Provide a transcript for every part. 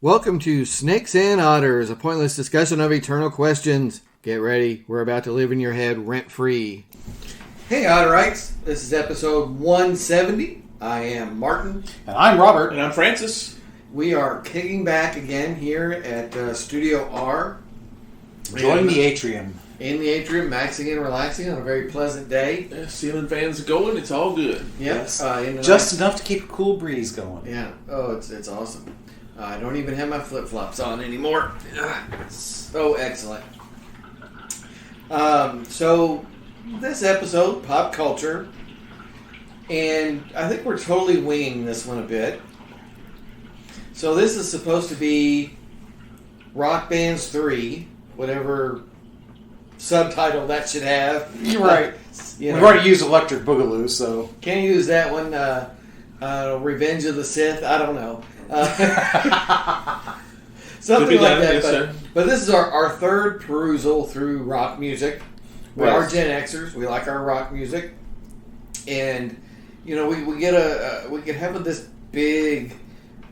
Welcome to Snakes and Otters, a pointless discussion of eternal questions. Get ready, we're about to live in your head rent-free. Hey Otterites, this is episode 170. I am Martin. And I'm Robert. And I'm Francis. We are kicking back again here at Studio R. Enjoying the atrium. In the atrium, maxing and relaxing on a very pleasant day. Ceiling fans going, it's all good. Yep. Yes. Just enough to keep a cool breeze going. Yeah. Oh, it's awesome. I don't even have my flip-flops on anymore. So excellent. So this episode, pop culture, and I think we're totally winging this one a bit. So this is supposed to be Rock Bands 3, whatever subtitle that should have. You're right. We've already used Electric Boogaloo, so... Can't use that one. Revenge of the Sith, I don't know. Something like that. But this is our third perusal through rock music. We are Gen Xers. We like our rock music, and we can have this big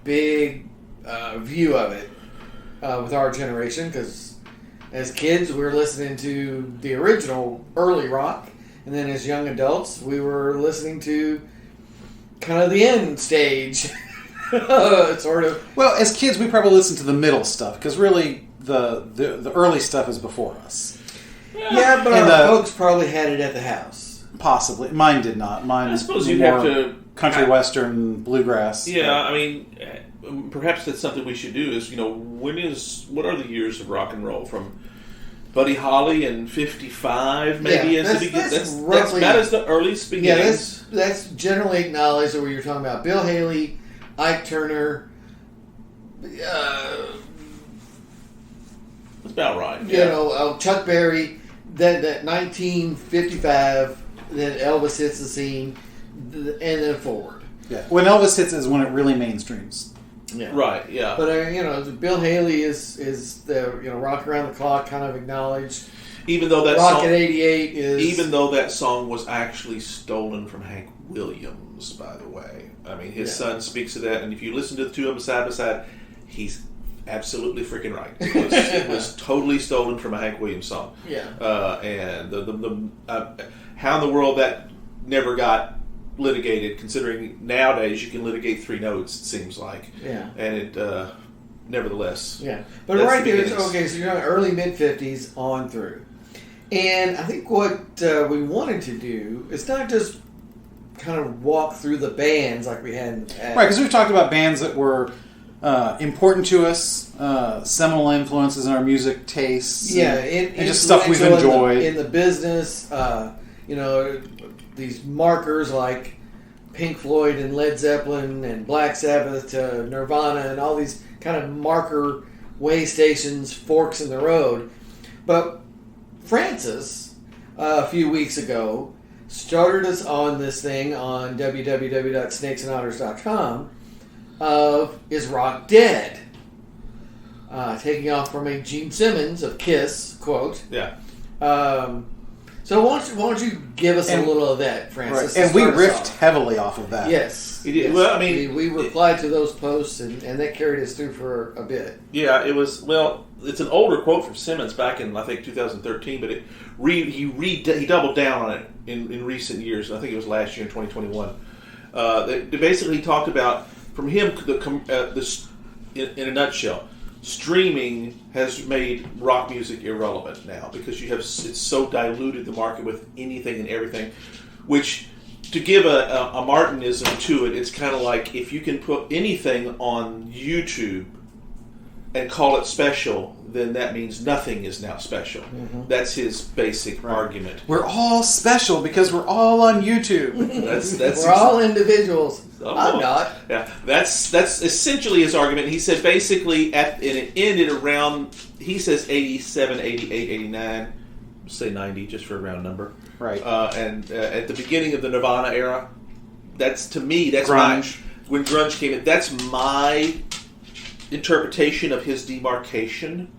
view of it with our generation, because as kids we were listening to the original early rock, and then as young adults we were listening to kind of the end stage. Sort of. Well, as kids, we probably listened to the middle stuff, because really the early stuff is before us. Yeah, but our folks probably had it at the house. Possibly. Mine did not. Mine, I suppose you'd have to... Country, western, bluegrass. Yeah, I mean, perhaps that's something we should do is, what are the years of rock and roll? From Buddy Holly in 55, maybe? Yeah, that's about as the earliest beginnings. Yeah, that's generally acknowledged where you're talking about Bill Haley, Ike Turner, that's about right. Chuck Berry. That 1955, then Elvis hits the scene, and then forward. Yeah, when Elvis hits is when it really mainstreams. Yeah. Right. Yeah. But Bill Haley is the Rock Around the Clock kind of acknowledged. Even though that Rock song, at 88 is. Even though that song was actually stolen from Hank Williams, by the way. I mean, his son speaks of that, and if you listen to the two of them side by side, he's absolutely freaking right. It was totally stolen from a Hank Williams song. Yeah. And how in the world that never got litigated, considering nowadays you can litigate 3 notes, it seems like. Yeah. And it, nevertheless. Yeah. But right there, okay, so you're on early, mid-50s on through. And I think what we wanted to do is not just kind of walk through the bands like we had in the past. Right, because we've talked about bands that were important to us, seminal influences in our music tastes. Yeah, and just stuff we've enjoyed. In the business, these markers like Pink Floyd and Led Zeppelin and Black Sabbath to Nirvana and all these kind of marker way stations, forks in the road. But Francis, a few weeks ago, started us on this thing on www.snakesandotters.com of Is Rock Dead? Taking off from a Gene Simmons of Kiss quote. Yeah. So why don't you give us a little of that, Francis? Right. And we riffed heavily off of that. Yes. Yes. Well, I mean, we replied to those posts, and that carried us through for a bit. Yeah, it was. Well, it's an older quote from Simmons back in, I think, 2013, but he doubled down on it in recent years. I think it was last year in 2021. They basically talked about, from him, in a nutshell, streaming has made rock music irrelevant now, because it's so diluted the market with anything and everything, which, to give a Martinism to it, it's kind of like if you can put anything on YouTube and call it special, then that means nothing is now special. Mm-hmm. That's his basic argument. We're all special because we're all on YouTube. We're all individuals. I'm not. Yeah, that's essentially his argument. He said basically, and it ended around, he says 87, 88, 89, say 90 just for a round number. Right. And at the beginning of the Nirvana era, that's grunge. When grunge came in, that's my interpretation of his demarcation.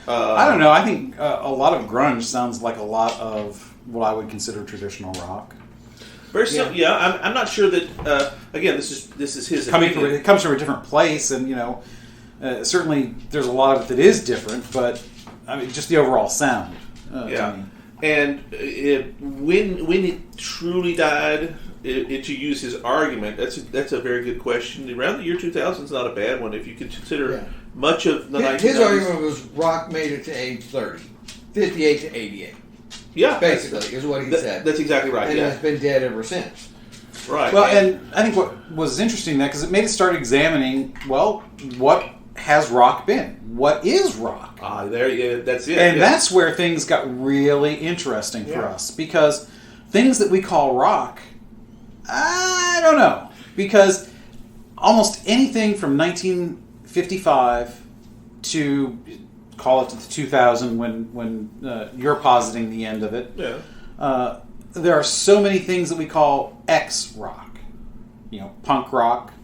I don't know. I think a lot of grunge sounds like a lot of what I would consider traditional rock. Very simple. Yeah, I'm not sure that. Again, this is his it comes from a different place, and Certainly, there's a lot of it that is different, but I mean, just the overall sound. To me. And when it truly died, to use his argument, that's a very good question. Around the year 2000 is not a bad one if you consider much of the 1990s. His argument was rock made it to age 30, 58 to 88. Yeah, basically is what he said. That's exactly right. And it's been dead ever since. Right. Well, and I think what was interesting that because it made us start examining, well, what has rock been? What is rock? That's it. And that's where things got really interesting for us because things that we call rock, I don't know, because almost anything from 1955 to call it to the 2000 when you're positing the end of it. Yeah. There are so many things that we call X rock, punk rock,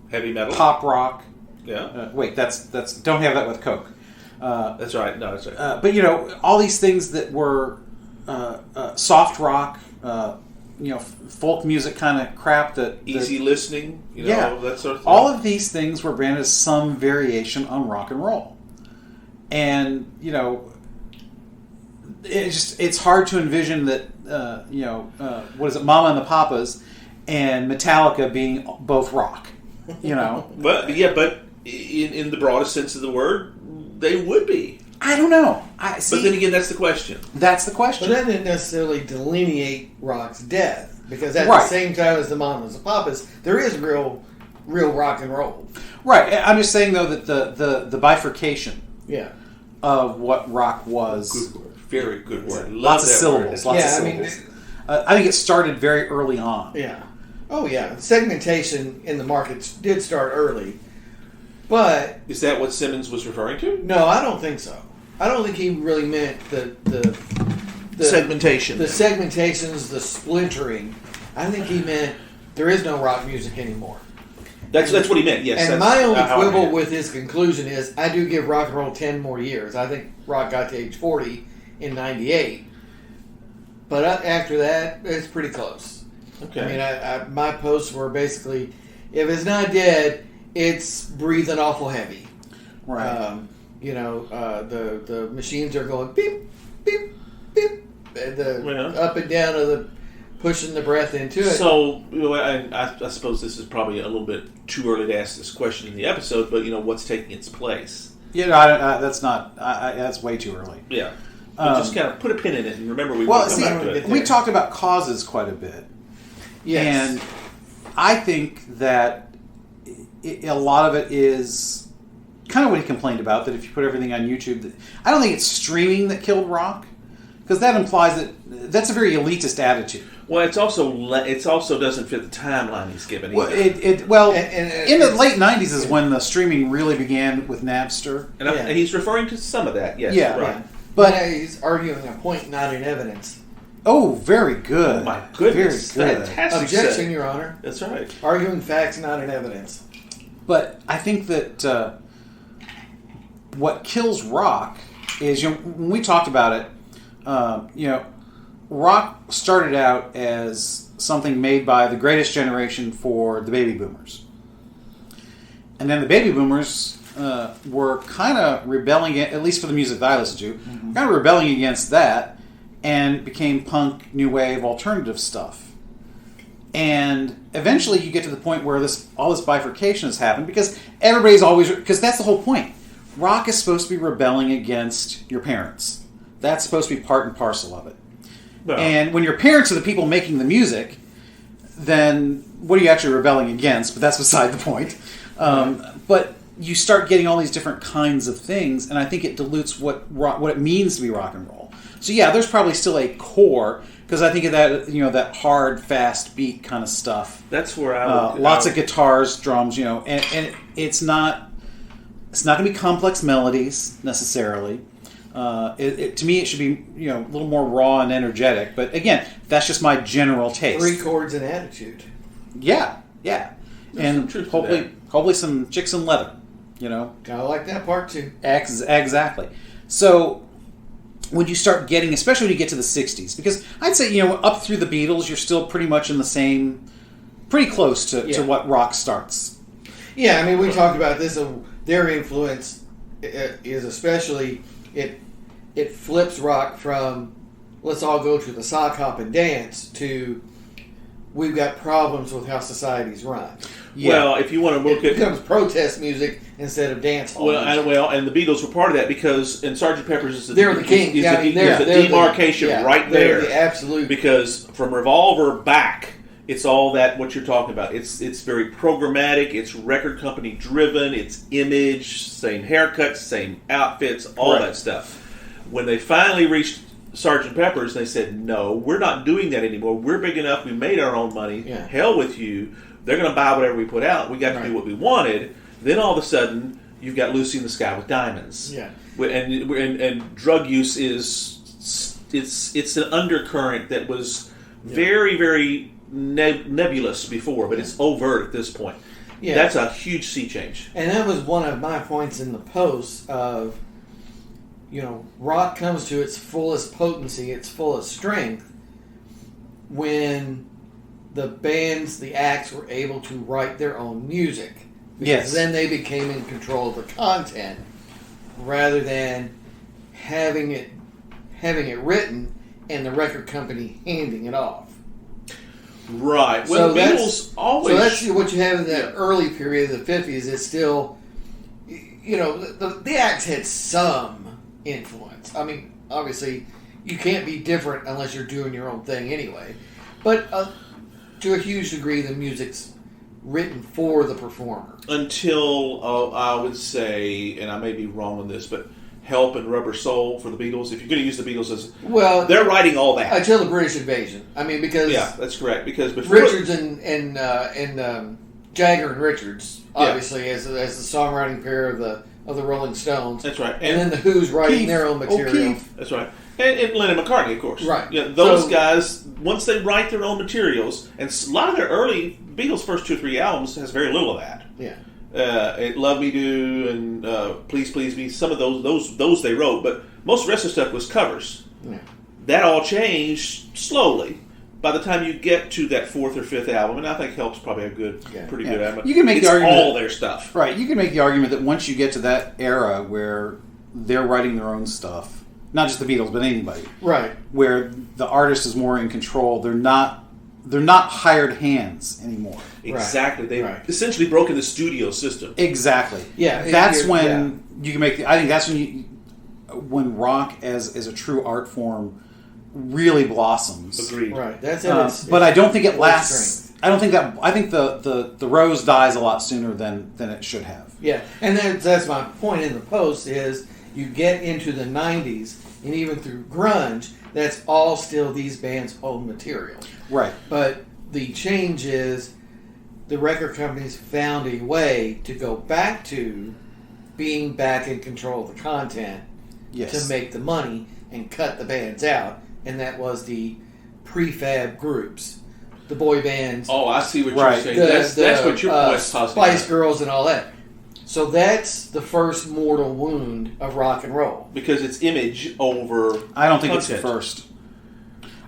heavy metal, pop rock. Yeah. Wait, that's don't have that with Coke. That's right. No, that's right. But all these things that were soft rock, folk music kind of crap that easy listening. That sort of thing. All of these things were branded as some variation on rock and roll, and it's hard to envision that what is it, Mama and the Papas and Metallica being both rock. But in the broadest sense of the word, they would be. I don't know. But then again, that's the question. That's the question. But that didn't necessarily delineate rock's death, because at the same time as the Mamas and Papas, there is real rock and roll. Right. I'm just saying though that the bifurcation of what rock was. Good word. Very good word. Lots of syllables. Lots of syllables. I think it started very early on. Yeah. Oh yeah. Segmentation in the markets did start early. But is that what Simmons was referring to? No, I don't think so. I don't think he really meant the segmentation. The segmentations, the splintering. I think he meant there is no rock music anymore. That's what he meant, yes. And my only quibble with his conclusion is I do give rock and roll 10 more years. I think rock got to age 40 in 98. But after that, it's pretty close. Okay. I mean, my posts were basically, if it's not dead, it's breathing awful heavy. Right. The machines are going beep, beep, beep. Up and down of the pushing the breath into it. So, I suppose this is probably a little bit too early to ask this question in the episode, but what's taking its place? That's not. That's way too early. Yeah. Just kind of put a pin in it and remember we talked about causes quite a bit. Yes. And I think that a lot of it is kind of what he complained about, that if you put everything on YouTube, I don't think it's streaming that killed rock, because that implies that that's a very elitist attitude. Well, it also doesn't fit the timeline he's given either. In the late 90s is when the streaming really began with Napster. And he's referring to some of that, yes. Yeah, right. Yeah. But he's arguing a point not in evidence. Oh, very good. Oh, my goodness. Very good. Fantastic. Objection, Your Honor. That's right. Arguing facts not in evidence. But I think that what kills rock is, when we talked about it, rock started out as something made by the greatest generation for the baby boomers. And then the baby boomers were kind of rebelling, at least for the music that I listen to, kind of rebelling against that, and became punk, new wave, alternative stuff. And eventually you get to the point where all this bifurcation has happened, because because that's the whole point. Rock is supposed to be rebelling against your parents. That's supposed to be part and parcel of it. Well, and when your parents are the people making the music, then what are you actually rebelling against? But that's beside the point. But you start getting all these different kinds of things, and I think it dilutes what it means to be rock and roll. So yeah, there's probably still a core, because I think of that, that hard, fast beat kind of stuff. That's where I would... lots of guitars, drums, and it's not going to be complex melodies necessarily. To me, it should be a little more raw and energetic. But again, that's just my general taste. 3 chords and attitude. Yeah. And hopefully some chicks in leather. Kind of like that part too. Exactly. So when you start getting, especially when you get to the 60s, because I'd say up through the Beatles, you're still pretty much in the same, pretty close to what rock starts. Yeah, I mean, we talked about this. Their influence is especially it flips rock from let's all go to the sock hop and dance to we've got problems with how society's run. Yeah. Well, if you want to look it becomes protest music instead of dance hall music. And the Beatles were part of that because in Sgt. Pepper's is they're the king. There's the demarcation right there. The absolute, because from Revolver back, it's all that what you're talking about. It's very programmatic. It's record company driven. It's image, same haircuts, same outfits, all that stuff. When they finally reached Sgt. Pepper's, they said, no, we're not doing that anymore. We're big enough. We made our own money. Yeah. Hell with you. They're going to buy whatever we put out. We got to do what we wanted. Then all of a sudden, you've got Lucy in the Sky with Diamonds. Yeah. And drug use is it's an undercurrent that was very, very nebulous before, but it's overt at this point. Yeah. That's a huge sea change. And that was one of my points in the post of, rock comes to its fullest potency, its fullest strength, when the bands, the acts were able to write their own music. Because then they became in control of the content rather than having it written and the record company handing it off. Right. Well, the Beatles always... So that's what you have in that early period of the 50s. It's still, the acts had some influence. I mean, obviously, you can't be different unless you're doing your own thing anyway. But to a huge degree, the music's written for the performer. Until, I would say, and I may be wrong on this, but Help and Rubber Soul for the Beatles. If you're going to use the Beatles as... Well, they're writing all that. Until the British invasion. I mean, because... Yeah, that's correct. Because before... Richards and Jagger and Richards, obviously, as the songwriting pair of the Rolling Stones. That's right. And then the Who's writing their own material. That's right. And Lennon and McCartney, of course. Right. Yeah, those guys, once they write their own materials, and a lot of their early Beatles' first 2 or 3 albums has very little of that. Yeah. Love Me Do and Please Please Me, some of those they wrote, but most of the rest of the stuff was covers. Yeah. That all changed slowly. By the time you get to that 4th or 5th album, and I think Help's probably a pretty good album. You can make the argument all their stuff. Right. You can make the argument that once you get to that era where they're writing their own stuff, not just the Beatles, but anybody. Right. Where the artist is more in control. They're not hired hands anymore. Exactly. They've essentially broken the studio system. Exactly. Yeah. That's when you can make I think that's when rock as a true art form really blossoms. Agreed. Right. That's it. But I don't think it lasts. I don't think that. I think the rose dies a lot sooner than it should have. Yeah. And that's my point in the post is you get into the 90s and even through grunge, that's all still these bands' own material. Right. But the change is the record companies found a way to go back to being back in control of the content to make the money and cut the bands out. And that was the prefab groups, the boy bands. Oh, I see what you're saying. That's what your point's positive. Spice Girls and all that. So that's the first mortal wound of rock and roll. Because it's image over I don't think content. It's the first.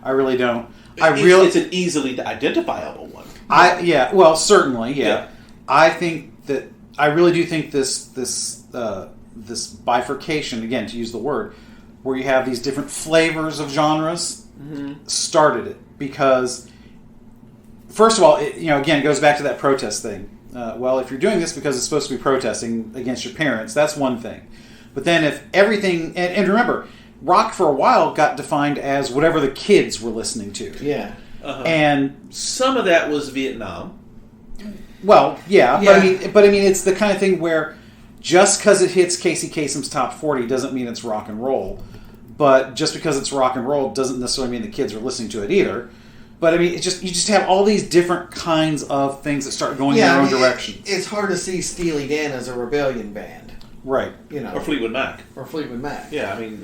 I really don't. It's an easily identifiable one. Well, certainly, yeah. I really do think this bifurcation, again, to use the word, where you have these different flavors of genres, started it. Because, first of all, again, it goes back to that protest thing. Well, if you're doing this because it's supposed to be protesting against your parents, that's one thing. But then if everything... And remember, rock for a while got defined as whatever the kids were listening to. Yeah. Uh-huh. And some of that was Vietnam. Well, yeah. But I mean, it's the kind of thing where just because it hits Casey Kasem's top 40 doesn't mean it's rock and roll. But just because it's rock and roll doesn't necessarily mean the kids are listening to it either. But I mean, you just have all these different kinds of things that start going in their own directions. It's hard to see Steely Dan as a rebellion band, right? Or Fleetwood Mac. Yeah, I mean,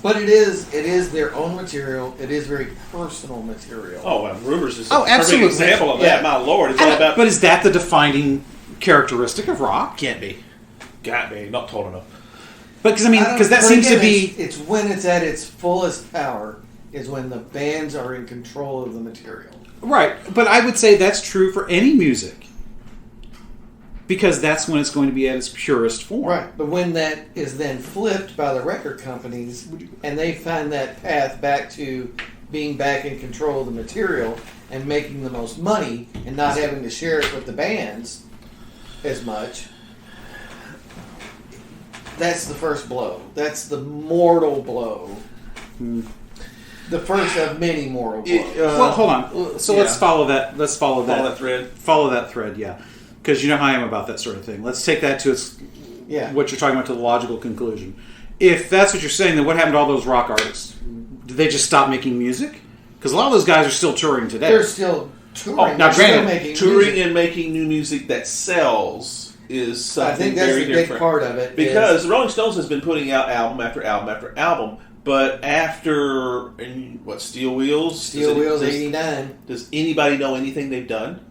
but it is their own material. It is very personal material. Oh, well, Rumors is a perfect example of that. My Lord, it's all about. But is that the defining characteristic of rock? Can't be. Not tall enough. But because that seems to be. It's when it's at its fullest power. Is when the bands are in control of the material. Right, but I would say that's true for any music. because that's when it's going to be at its purest form. Right, but when that is then flipped by the record companies, and they find that path back to being back in control of the material and making the most money and not having to share it with the bands as much, that's the first blow. That's the mortal blow. The first of many mortal blows. Well, hold on. So let's follow that. Let's follow that. Follow that thread. Follow that thread, yeah. Because you know how I am about that sort of thing. Let's take that to its what you're talking about, to the logical conclusion. If that's what you're saying, then what happened to all those rock artists? Did they just stop making music? Because a lot of those guys are still touring today. They're still touring. Oh, now, They're granted, still making music. And making new music that sells is something I think that's very the big different. part of it. Because the Rolling Stones has been putting out album after album after album, but after Steel Wheels, 89. Does anybody know anything they've done?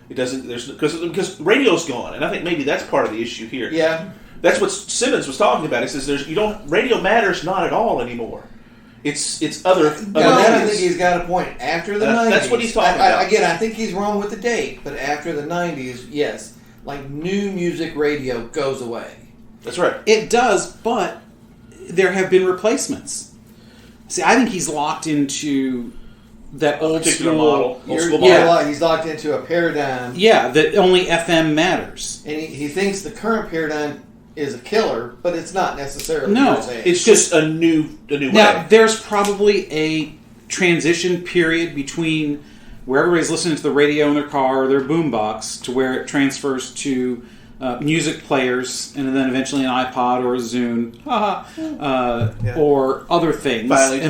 It doesn't. Because radio's gone, and I think maybe that's part of the issue here. Yeah, that's what Simmons was talking about. He says radio matters not at all anymore. It's other. I think he's got a point. After the 90s, that's what he's talking about. Again, I think he's wrong with the date, but after the 90s, yes, like new music radio goes away. That's right. It does, but there have been replacements. See, I think he's locked into that old school model. He's locked into a paradigm. Yeah, that only FM matters. And he thinks the current paradigm is a killer, but it's not necessarily. No, it's just a new now, way. There's probably a transition period between where everybody's listening to the radio in their car or their boombox to where it transfers to music players, and then eventually an iPod or a Zune, or other things, finally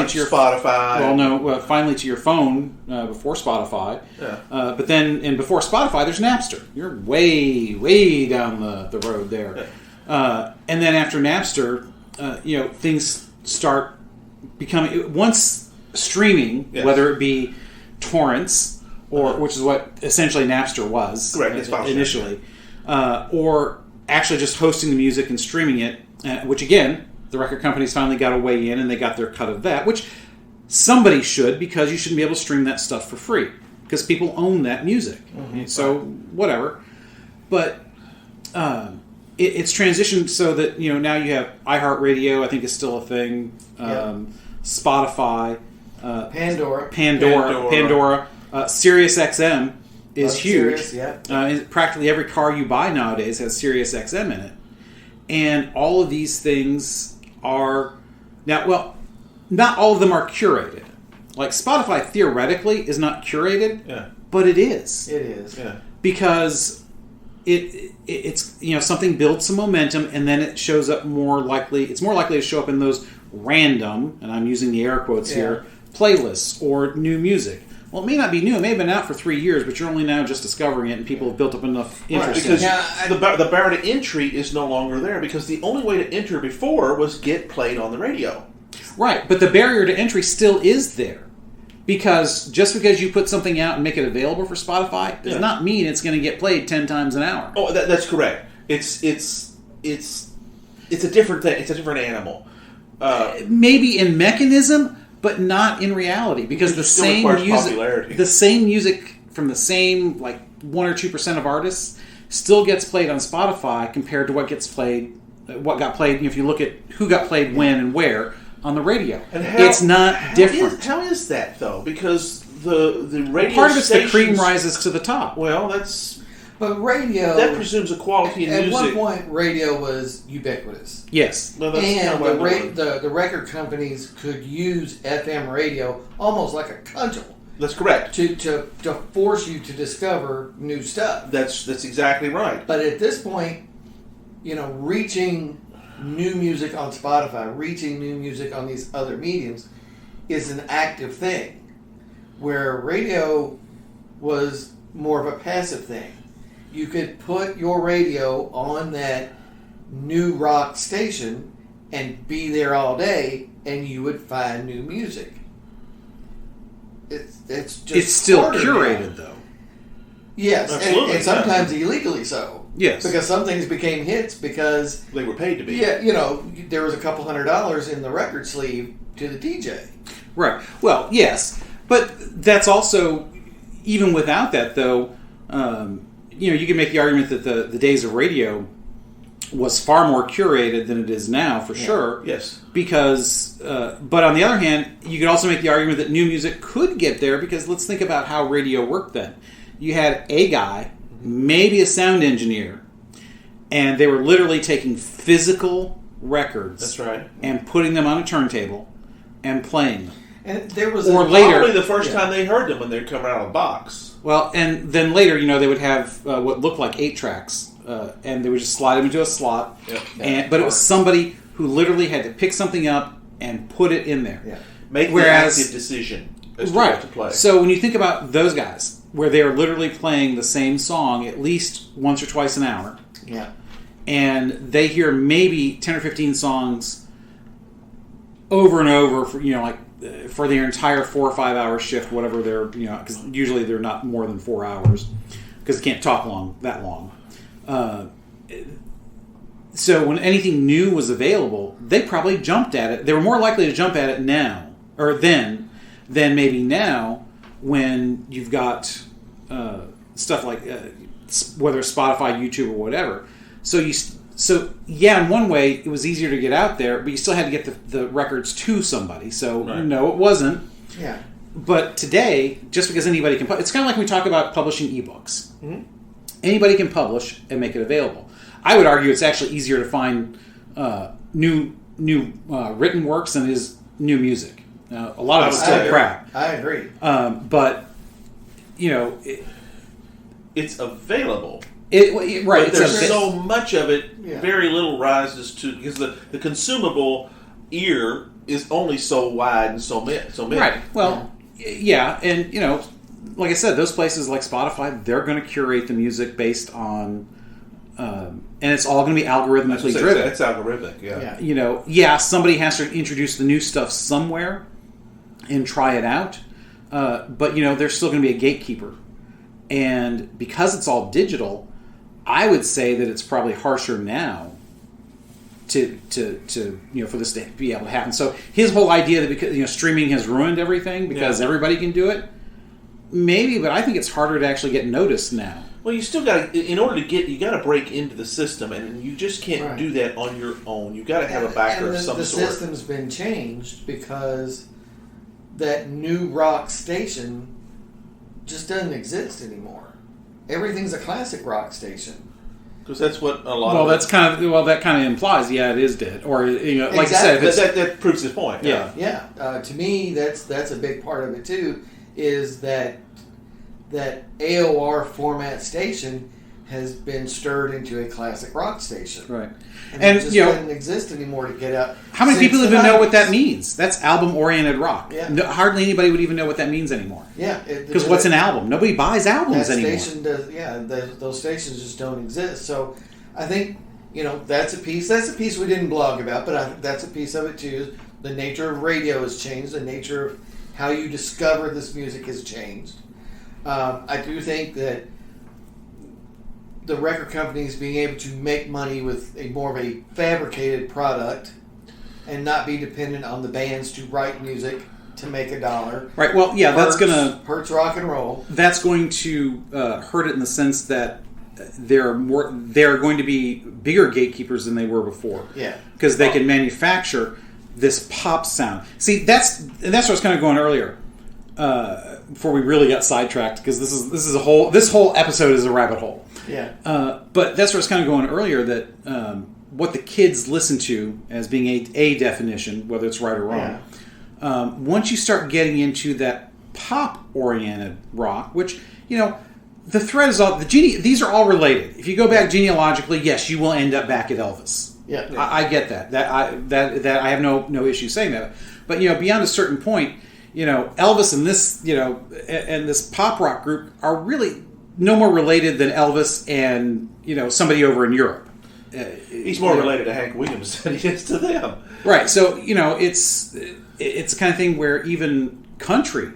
to your Spotify. Well, no, finally to your phone before Spotify. Yeah. But then, and before Spotify, there's Napster. You're way down the road there. Yeah. And then after Napster, things start becoming once streaming, whether it be torrents or which is what essentially Napster was initially. Or actually just hosting the music and streaming it, which again, the record companies finally got a way in and they got their cut of that, which somebody should, because you shouldn't be able to stream that stuff for free, because people own that music. Mm-hmm. So, whatever. But it's transitioned so that, now you have iHeartRadio, I think is still a thing, Spotify, Pandora, SiriusXM is huge. Sirius, practically every car you buy nowadays has SiriusXM in it. And all of these things are... Now, well, not all of them are curated. Like Spotify theoretically is not curated, but it is. It is. Yeah. Because it's something builds some momentum, and then it shows up more likely... It's more likely to show up in those random, and I'm using the air quotes here, playlists or new music. Well, it may not be new. It may have been out for 3 years, but you're only now just discovering it, and people have built up enough interest in it. Because the barrier to entry is no longer there, because the only way to enter before was get played on the radio. Right, but the barrier to entry still is there. Because just because you put something out and make it available for Spotify does not mean it's going to get played 10 times an hour. Oh, that's correct. It's a different thing. It's a different animal. Maybe in mechanism, but not in reality, because the same music from the same 1 or 2% of artists still gets played on Spotify compared to what got played. If you look at who got played when and where on the radio, and it's not different. How is that though? Because the radio part of it's stations, the cream rises to the top. Well, that's. But radio... That presumes a quality in music. At one point, radio was ubiquitous. Yes. Well, that's and the record companies could use FM radio almost like a cudgel. That's correct. To force you to discover new stuff. That's exactly right. But at this point, reaching new music on Spotify, reaching new music on these other mediums is an active thing. Where radio was more of a passive thing. You could put your radio on that new rock station and be there all day, and you would find new music. It's still curated, though. Yes, absolutely, and sometimes illegally so. Yes, because some things became hits because they were paid to be. Yeah, there was a couple $100 in the record sleeve to the DJ. Right. Well, yes, but that's also, even without that, though. you can make the argument that the days of radio was far more curated than it is now, for sure. Yes. Because, but on the other hand, you could also make the argument that new music could get there, because let's think about how radio worked then. You had a guy, maybe a sound engineer, and they were literally taking physical records. That's right. And putting them on a turntable and playing them. And there was probably the first time they heard them when they come out of the box. Well, and then later, they would have what looked like 8 tracks. And they would just slide them into a slot. Yep. But it was somebody who literally had to pick something up and put it in there. Yeah. Make the active decision as to what to play. So when you think about those guys, where they are literally playing the same song at least once or twice an hour, and they hear maybe 10 or 15 songs over and over for their entire 4 or 5 hour shift, whatever they're, because usually they're not more than 4 hours, because they can't talk that long. So when anything new was available, they probably jumped at it. They were more likely to jump at it now, or then, than maybe now, when you've got stuff like whether it's Spotify, YouTube, or whatever. So in one way, it was easier to get out there, but you still had to get the records to somebody. So no, it wasn't. Yeah. But today, just because anybody can, it's kind of like when we talk about publishing ebooks. Mm-hmm. Anybody can publish and make it available. I would argue it's actually easier to find new written works than it is new music. Now, a lot of it's still crap. I agree. But it's available. Right. But there's so much of it. Very little rises to, because the consumable ear is only so wide and so many. Right. Well, and like I said, those places like Spotify, they're going to curate the music based on, and it's all going to be algorithmically driven. It's algorithmic, yeah. Somebody has to introduce the new stuff somewhere and try it out, but there's still going to be a gatekeeper, and because it's all digital, I would say that it's probably harsher now to for this to be able to happen. So his whole idea that because streaming has ruined everything because everybody can do it. Maybe, but I think it's harder to actually get noticed now. Well, you still got to, in order to you got to break into the system, and you just can't do that on your own. You got to have a backer of some sort. The system's been changed because that new rock station just doesn't exist anymore. Everything's a classic rock station. Because that's what a lot. Well, that kind of implies, it is dead, or like exactly. you said, that proves his point. Yeah. To me, that's a big part of it too. Is that AOR format station has been stirred into a classic rock station, right? And it just doesn't exist anymore to get out. How many people even know what that means? That's album-oriented rock. Yeah. No, hardly anybody would even know what that means anymore. Yeah, because what's an album? Nobody buys albums anymore. Station does. Those stations just don't exist. So I think that's a piece. That's a piece we didn't blog about, but that's a piece of it too. The nature of radio has changed. The nature of how you discover this music has changed. I do think that the record companies being able to make money with more of a fabricated product and not be dependent on the bands to write music to make $1. Right. Well, that's going to hurts rock and roll. That's going to hurt it in the sense that there are going to be bigger gatekeepers than they were before. Yeah. Because they can manufacture this pop sound. See, that's what I was kind of going earlier. Before we really got sidetracked, because this whole episode is a rabbit hole. Yeah. But that's where I was kind of going earlier, that what the kids listen to as being a definition, whether it's right or wrong. Once you start getting into that pop-oriented rock, which the thread is all these are all related. If you go back genealogically, yes, you will end up back at Elvis. Yeah. I get that. That I have no issue saying that. But beyond a certain point, Elvis and this, and this pop rock group are really no more related than Elvis and, somebody over in Europe. He's more related to Hank Williams than he is to them. Right. So, it's the kind of thing where even country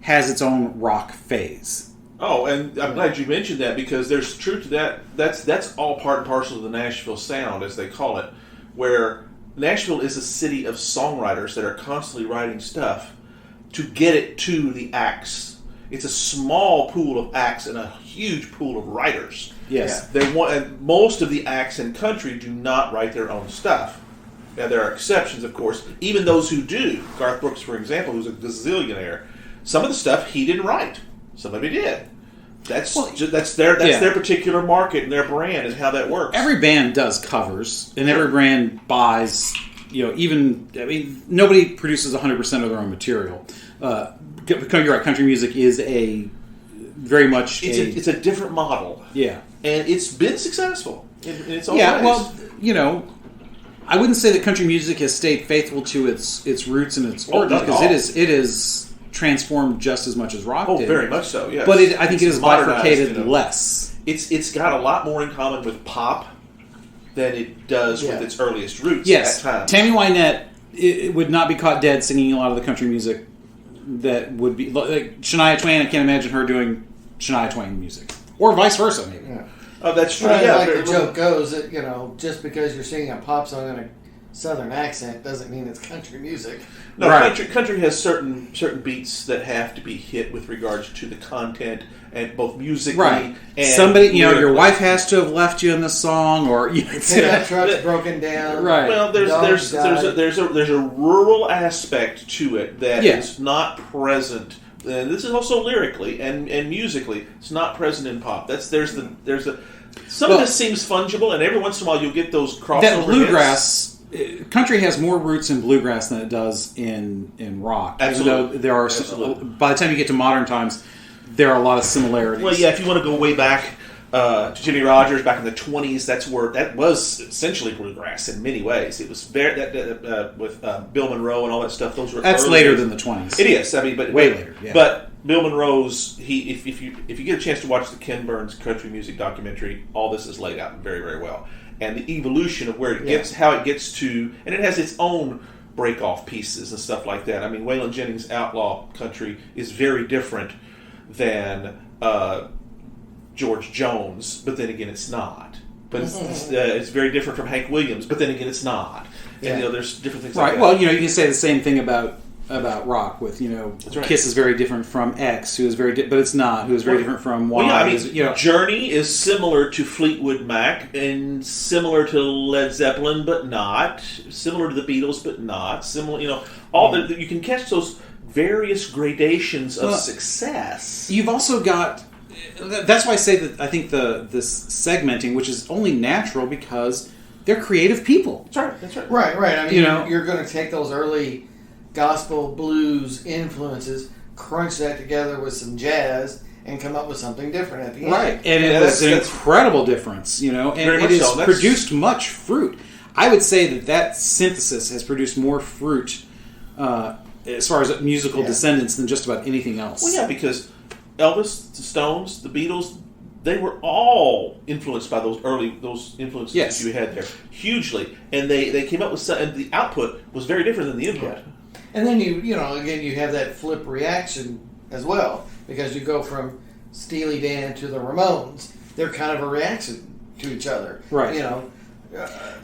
has its own rock phase. Oh, and I'm glad you mentioned that, because there's truth to that. That's all part and parcel of the Nashville sound, as they call it, where Nashville is a city of songwriters that are constantly writing stuff to get it to the acts. It's a small pool of acts and a huge pool of writers. Yes. And most of the acts in country do not write their own stuff. Now, there are exceptions, of course. Even those who do. Garth Brooks, for example, who's a gazillionaire. Some of the stuff he didn't write. Somebody did. That's their particular market and their brand and how that works. Every band does covers, and every brand buys. Nobody produces 100% of their own material. You're right. Country music is very much. It's a different model. Yeah, and it's been successful in its own yeah, ways. Well, I wouldn't say that country music has stayed faithful to its roots and its origins, because it is transformed just as much as rock did. Oh, very much so, yes. But I think it is bifurcated less. It's got a lot more in common with pop than it does with its earliest roots. Yes, at times. Tammy Wynette it would not be caught dead singing a lot of the country music that would be... Like Shania Twain, I can't imagine her doing Shania Twain music. Or vice versa, maybe. Yeah. Oh, that's true. Well, like the joke goes, that, just because you're singing a pop song in a southern accent doesn't mean it's country music. No, right. country has certain beats that have to be hit with regards to the content and both musically right. and somebody, your wife has to have left you in the song, or pickup truck's broken down. Right. Well, there's a rural aspect to it that is not present. And this is also lyrically and musically. It's not present in pop. Some of this seems fungible, and every once in a while you'll get those crossover. That bluegrass. Country has more roots in bluegrass than it does in rock. Absolutely. Even though there are, by the time you get to modern times, there are a lot of similarities. Well, yeah, if you want to go way back to Jimmy Rogers back in the 20s, that was essentially bluegrass in many ways. It was very with Bill Monroe and all that stuff. That's later than the 20s. It is. I mean, but way later. Yeah. But Bill Monroe's if you get a chance to watch the Ken Burns country music documentary, all this is laid out very, very well. And the evolution of where it gets, how it gets to, and it has its own break-off pieces and stuff like that. I mean, Waylon Jennings' outlaw country is very different than George Jones, but then again, it's not. But it's very different from Hank Williams, but then again, it's not. And there's different things like that. Well, you can say the same thing about rock with, That's right. Kiss is very different from X, who is but it's not, who is very different from Y. Well, yeah, Journey is similar to Fleetwood Mac and similar to Led Zeppelin, but not. Similar to the Beatles, but not. Similar, you can catch those various gradations of success. You've also got... That's why I say that I think this segmenting, which is only natural because they're creative people. That's right. Right. I mean, you're going to take those early gospel blues influences, crunch that together with some jazz, and come up with something different at the end. Right, and it was an incredible difference, and it has produced much fruit. I would say that synthesis has produced more fruit as far as musical descendants than just about anything else. Well, yeah, because Elvis, the Stones, the Beatles, they were all influenced by those influences that you had there hugely, and they came up with and the output was very different than the input. Yeah. And then you have that flip reaction as well, because you go from Steely Dan to the Ramones. They're kind of a reaction to each other, right?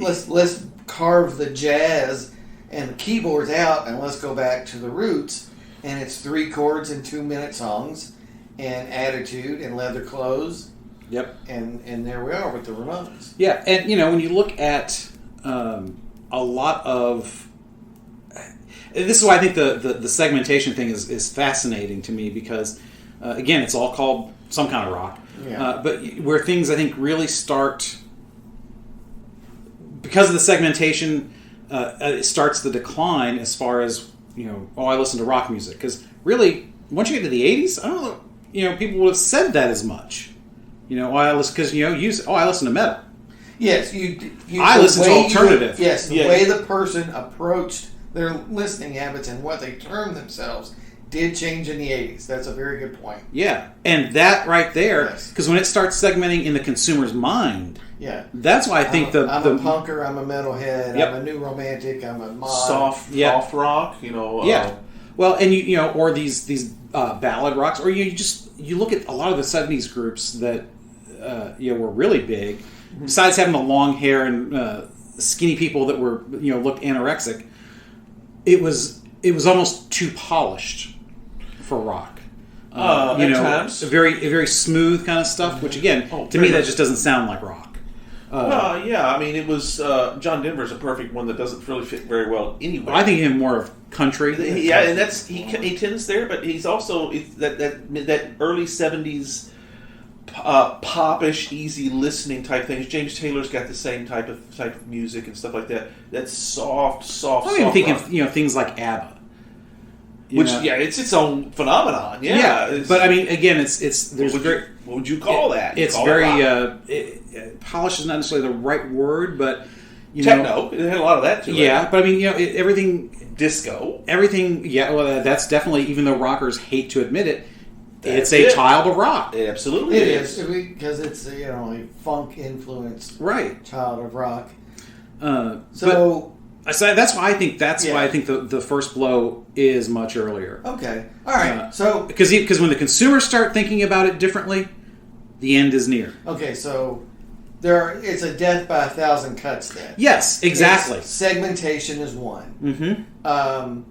Let's carve the jazz and the keyboards out, and let's go back to the roots. And it's 3 chords and 2-minute songs, and attitude and leather clothes. Yep. And there we are with the Ramones. Yeah, and when you look at a lot of... This is why I think the segmentation thing is fascinating to me, because, again, it's all called some kind of rock. Yeah. But where things, I think, really start... Because of the segmentation, it starts the decline as far as, I listen to rock music. Because really, once you get to the 80s, I don't know, people would have said that as much. I listen because, I listen to metal. Yes, I listen to alternative. The way the person approached their listening habits and what they termed themselves did change in the 80s. That's a very good point. Yeah, and that right there, because when it starts segmenting in the consumer's mind, that's why I think I'm a punker, I'm a metalhead, I'm a new romantic, I'm a mod. Soft rock, well, and or these ballad rocks, or you look at a lot of the 70s groups that were really big. Mm-hmm. Besides having the long hair and skinny people that were looked anorexic, it was almost too polished for rock. At times. very smooth kind of stuff. Which again, to me, that just doesn't sound like rock. Well, yeah. I mean, it was John Denver's a perfect one that doesn't really fit very well anyway. I think him more of country. Yeah, and that's he tends there, but he's also that early '70s popish, easy listening type things. James Taylor's got the same type of music and stuff like that. That's soft. I'm even thinking of things like ABBA. It's its own phenomenon. Yeah, but I mean, again, it's what would you call that? It's very polished is not necessarily the right word, but techno. It had a lot of that to it. Yeah, but I mean, everything disco, everything. Yeah, well, that's definitely, even though rockers hate to admit it, it's a child of rock. It absolutely is because it's a funk influenced child of rock. So that's why I think the first blow is much earlier. Okay, all right. Because when the consumers start thinking about it differently, the end is near. Okay, so it's a death by 1,000 cuts. Then yes, exactly. Segmentation is one. Mm-hmm.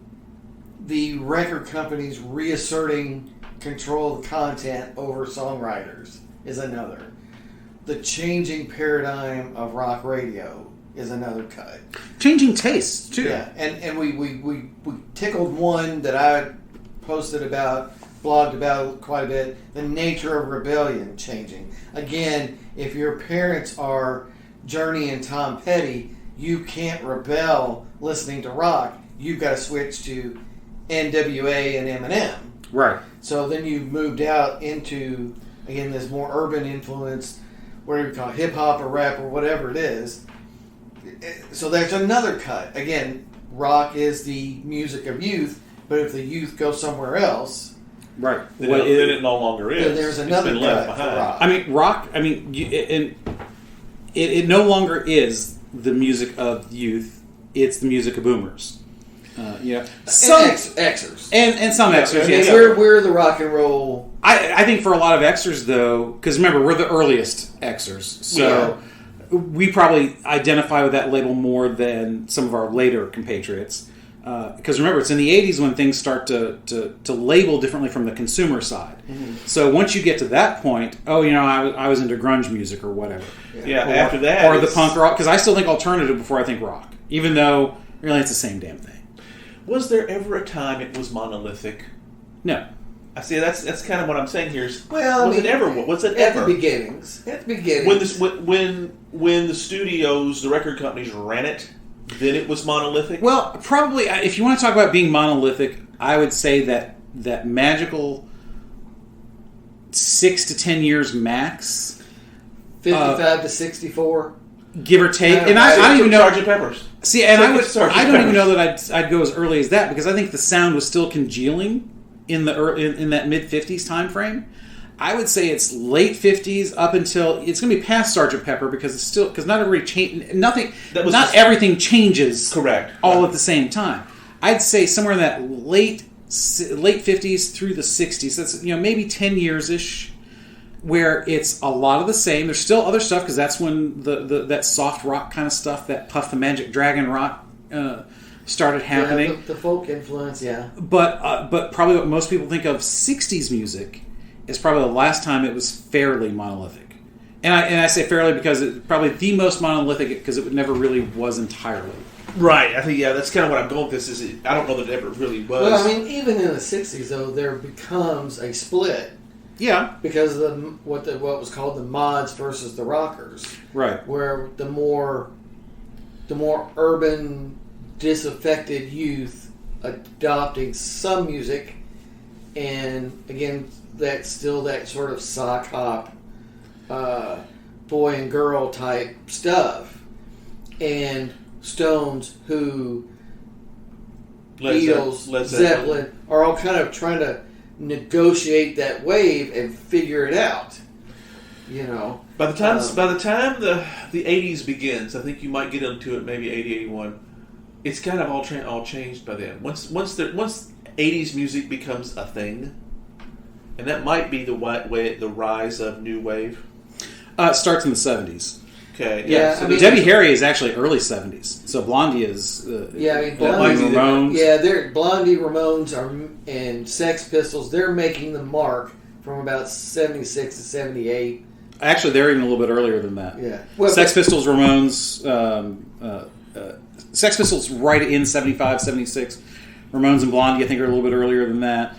The record companies reasserting control of the content over songwriters is another. The changing paradigm of rock radio is another cut. Changing tastes too. Yeah, and we tickled one that I posted about, blogged about quite a bit. The nature of rebellion changing. Again, if your parents are Journey and Tom Petty, you can't rebel listening to rock. You've got to switch to NWA and Eminem. Right. So then you've moved out into, again, this more urban influence, whatever you call it, hip hop or rap or whatever it is. So there's another cut. Again, rock is the music of youth, but if the youth go somewhere else, right, then it no longer is. Then there's another cut for rock. I mean, rock. I mean, it no longer is the music of youth. It's the music of boomers. Some Xers and some Xers. Yes, we're the rock and roll. I think for a lot of Xers though, because remember we're the earliest Xers, so we probably identify with that label more than some of our later compatriots. Because remember, it's in the 80s when things start to label differently from the consumer side. Mm-hmm. So once you get to that point, I was into grunge music or whatever. Yeah, after that, or the punk rock, because I still think alternative before I think rock, even though really it's the same damn thing. Was there ever a time it was monolithic? No. I see. That's kind of what I'm saying here. Was it ever? At the beginnings. When the studios, the record companies ran it, then it was monolithic. Well, probably. If you want to talk about being monolithic, I would say that magical 6 to 10 years max, 55 to 64. Give or take, and I don't even know. Sgt. Pepper's. See, and I don't even know that I'd go as early as that, because I think the sound was still congealing in that mid 50s time frame. I would say it's late 50s up until it's going to be past Sgt. Pepper, because not everything changes correct all at the same time. I'd say somewhere in that late 50s through the 60s. That's maybe 10 years ish. Where it's a lot of the same. There's still other stuff, because that's when that soft rock kind of stuff, that Puff the Magic Dragon rock, started happening. Yeah, the folk influence, yeah. But probably what most people think of 60s music is probably the last time it was fairly monolithic. And I say fairly because it's probably the most monolithic, because it never really was entirely. Right. I think that's kind of what I'm going with this. I don't know that it ever really was. Well, I mean, even in the 60s though, there becomes a split. Yeah, because of what was called the mods versus the rockers, right? Where the more urban, disaffected youth adopting some music, and again, that's still that sort of sock hop, boy and girl type stuff, and Stones, Who, Beatles, Led Zeppelin are all kind of trying to negotiate that wave and figure it out. By the time the 80s begins, I think you might get into it maybe 80, 81. It's kind of all changed by then. Once 80s music becomes a thing, and that might be the rise of new wave. It starts in the 70s. Okay. Yeah, So I mean, Debbie Harry is actually early 70s. So Blondie is... yeah, I mean, like Blondie, Ramones. yeah, Blondie, Ramones, and Sex Pistols, they're making the mark from about 76 to 78. Actually, they're even a little bit earlier than that. Yeah. Well, Sex Pistols, Ramones... Sex Pistols right in 75, 76. Ramones and Blondie, I think, are a little bit earlier than that.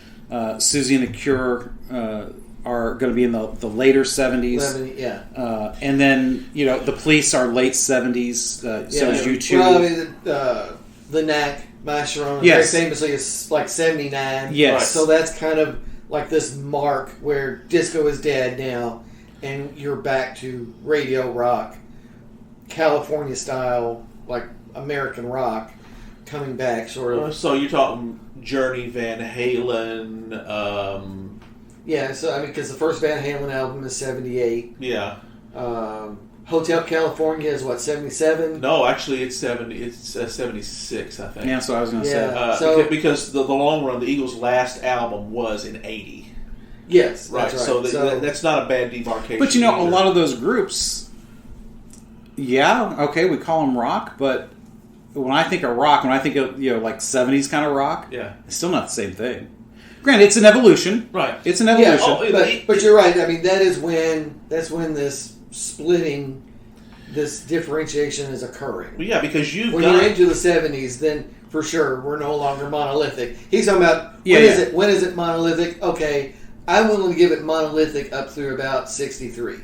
Susie and the Cure are going to be in the later 70s. 70, yeah. And then, the Police are late 70s. So is U2. Well, I mean, the Knack, My Sharon, Yes. very famously, is like 79. Yes. Right. So that's kind of like this mark where disco is dead now, and you're back to radio rock, California style, like American rock, coming back, sort of. So you're talking Journey, Van Halen. Yeah, so I mean, because the first Van Halen album is 78. Yeah. Hotel California is what, 77? No, actually, it's 70. It's 76, I think. Yeah, that's what I was going to Yeah. say. Because the long run, the Eagles' last album was in 80. Yes, Right. that's right. So that's not a bad demarcation. But a either. lot of those groups, yeah, okay, we call them rock, but when I think of rock, when I think of like 70s kind of rock, Yeah. it's still not the same thing. Granted, it's an evolution. Right. It's an evolution. But you're right. I mean, that's when this splitting, this differentiation is occurring. Well, yeah, because When you're into the 70s, then for sure we're no longer monolithic. He's talking about when is it monolithic? Okay, I'm willing to give it monolithic up through about 63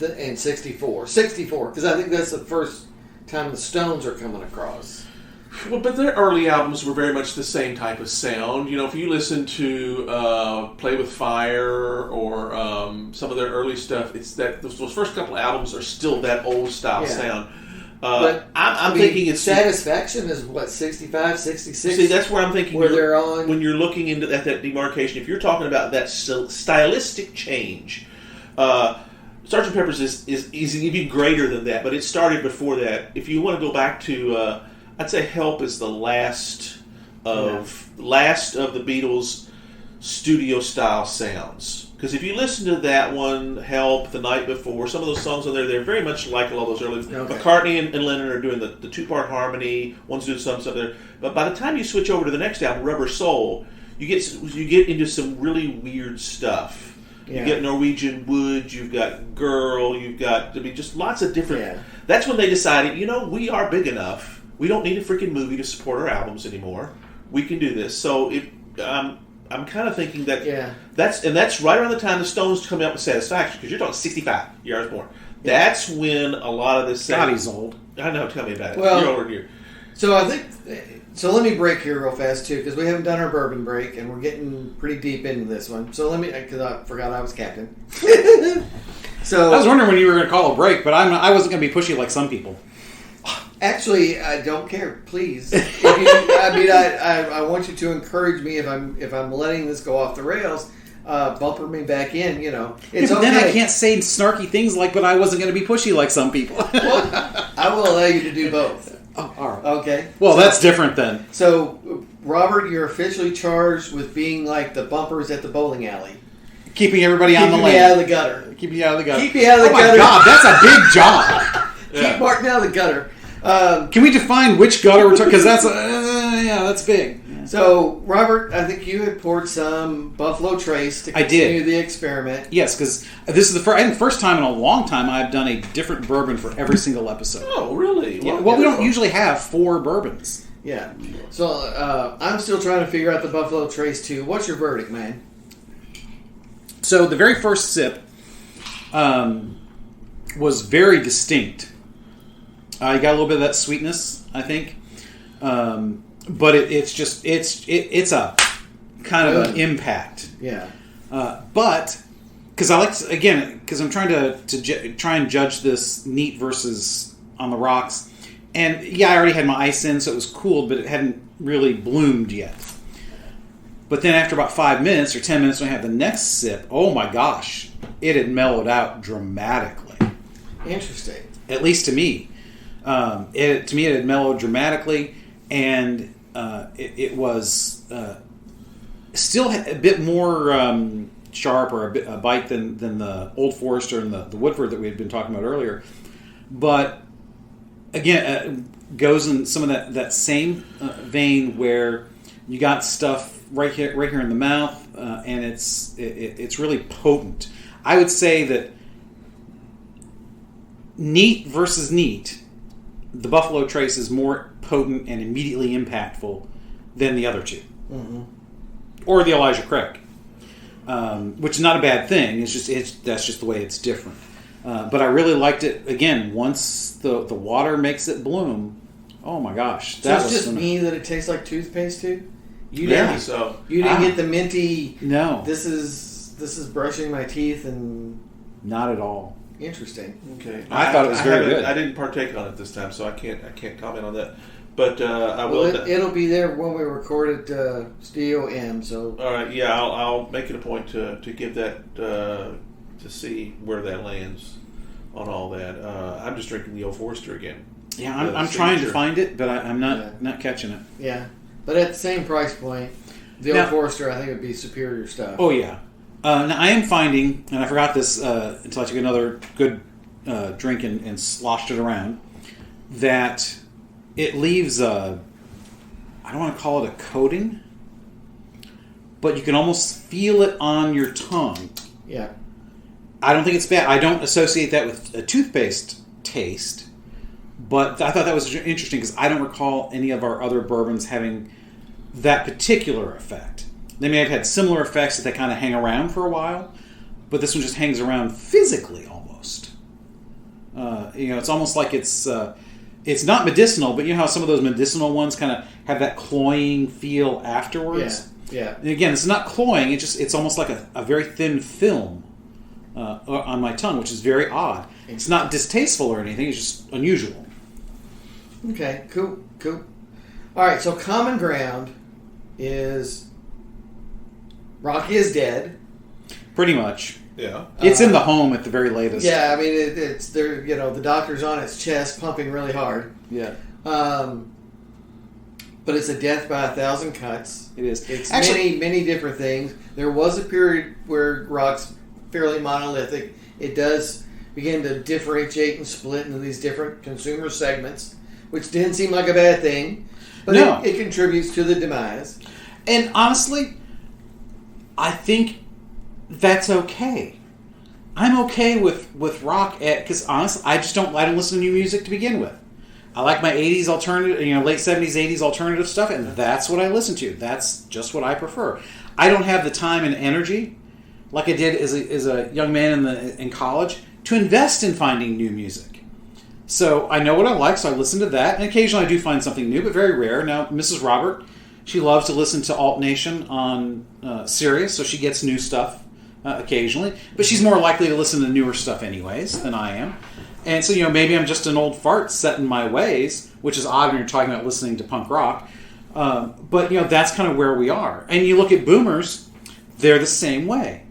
and 64. 64, because I think that's the first time the Stones are coming across. Well, but their early albums were very much the same type of sound. If you listen to Play with Fire or some of their early stuff, it's that those first couple of albums are still that old style sound. But I'm thinking it's Satisfaction is what, 65, 66? See, that's where I'm thinking where they're on. When you're looking into that demarcation. If you're talking about that stylistic change, Sgt. Pepper's is even greater than that. But it started before that. If you want to go back to I'd say Help is the last of the Beatles studio style sounds. Because if you listen to that one, Help, The Night Before, some of those songs on there, they're very much like a lot of those early. Okay. McCartney and Lennon are doing the 2-part harmony. One's doing some stuff there. But by the time you switch over to the next album, Rubber Soul, you get into some really weird stuff. Yeah. You get Norwegian Wood, you've got Girl, you've got just lots of different. Yeah. That's when they decided, we are big enough. We don't need a freaking movie to support our albums anymore. We can do this. So I'm kind of thinking that that's right around the time the Stones come out with Satisfaction, because you're talking 65 years more. Yeah. That's when a lot of this. God, he's old. I know. Tell me about it. Well, you're older than you. So I think. So let me break here real fast too, because we haven't done our bourbon break, and we're getting pretty deep into this one. So because I forgot I was captain. So I was wondering when you were going to call a break, but I wasn't going to be pushy like some people. Actually, I don't care. Please, I want you to encourage me if I'm letting this go off the rails. Bumper me back in. It's okay. Then I can't say snarky things like, "But I wasn't going to be pushy like some people." Well, I will allow you to do both. Oh, all right. Okay. Well, that's different then. So, Robert, you're officially charged with being like the bumpers at the bowling alley. Keeping everybody on the lane. Keep me out of the gutter. Keep me out of the gutter. Keep me out of the gutter. Oh my God, that's a big job. Keep Martin out of the gutter. Can we define which gutter we're talking? Because that's big. Yeah. So, Robert, I think you had poured some Buffalo Trace to continue the experiment. Yes, because this is the first time in a long time I've done a different bourbon for every single episode. Oh, really? Yeah. Well, we don't usually have 4 bourbons. Yeah. So, I'm still trying to figure out the Buffalo Trace too. What's your verdict, man? So, the very first sip was very distinct. You got a little bit of that sweetness, I think, but it's a kind of an impact. Yeah. But because because I'm trying to try and judge this neat versus on the rocks, and I already had my ice in, so it was cooled, but it hadn't really bloomed yet. But then after about 5 minutes or 10 minutes, when I had the next sip, oh my gosh, it had mellowed out dramatically. Interesting. At least to me. It had mellowed dramatically, and it was still a bit more sharp or a bite than the Old Forester and the Woodford that we had been talking about earlier. but again, goes in some of that same vein where you got stuff right here in the mouth, and it's really potent. I would say that neat versus neat, the Buffalo Trace is more potent and immediately impactful than the other two, or the Elijah Craig, which is not a bad thing. That's just the way it's different. But I really liked it again once the water makes it bloom. Oh my gosh! So it's just me that it tastes like toothpaste too. You didn't get the minty. No, this is brushing my teeth and not at all. Interesting. Okay, I thought it was very good. I didn't partake on it this time, so I can't comment on that. But I will. Well, it'll be there when we record it, Studio M. So all right, yeah, I'll make it a point to give that to see where that lands on all that. I'm just drinking the Old Forester again. Yeah, I'm trying to find it, but I'm not catching it. Yeah, but at the same price point, the Old Forester I think would be superior stuff. Oh yeah. Now I am finding, and I forgot this until I took another good drink and sloshed it around, that it leaves I don't want to call it a coating, but you can almost feel it on your tongue. Yeah. I don't think it's bad. I don't associate that with a toothpaste taste, but I thought that was interesting because I don't recall any of our other bourbons having that particular effect. They may have had similar effects that they kind of hang around for a while, but this one just hangs around physically almost. It's almost like it's not medicinal, but you know how some of those medicinal ones kind of have that cloying feel afterwards? Yeah. And again, it's not cloying, it's almost like a very thin film on my tongue, which is very odd. It's not distasteful or anything, it's just unusual. Okay, cool. All right, so common ground is rock is dead. Pretty much. Yeah. It's in the home at the very latest. Yeah, I mean, it's there. The doctor's on its chest pumping really hard. Yeah. But it's a death by 1,000 cuts. It is. It's actually many different things. There was a period where rock's fairly monolithic. It does begin to differentiate and split into these different consumer segments, which didn't seem like a bad thing. But no. it contributes to the demise. And honestly, I think that's okay. I'm okay with rock because honestly, I don't listen to new music to begin with. I like my 80s alternative, late 70s, 80s alternative stuff, and that's what I listen to. That's just what I prefer. I don't have the time and energy, like I did as a young man in college, to invest in finding new music. So I know what I like, so I listen to that, and occasionally I do find something new, but very rare. Now, Mrs. Robert, she loves to listen to Alt Nation on Sirius, so she gets new stuff occasionally, but she's more likely to listen to newer stuff anyways than I am. And so, maybe I'm just an old fart set in my ways, which is odd when you're talking about listening to punk rock. But, that's kind of where we are. And you look at boomers, they're the same way.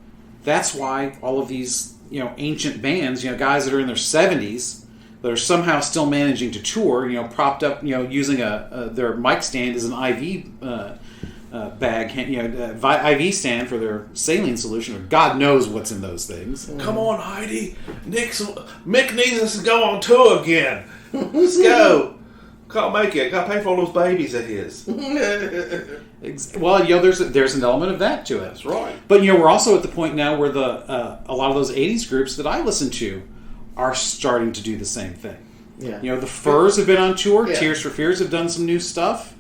That's why all of these, ancient bands, guys that are in their 70s, that are somehow still managing to tour, propped up, using their mic stand as an IV bag, IV stand for their saline solution, or God knows what's in those things. Come on, Heidi. Mick needs us to go on tour again. Let's go. Can't make it. Got to pay for all those babies of his. Well, there's an element of that to it. That's right. But we're also at the point now where a lot of those '80s groups that I listen to are starting to do the same thing. Yeah. The Furs have been on tour. Yeah. Tears for Fears have done some new stuff.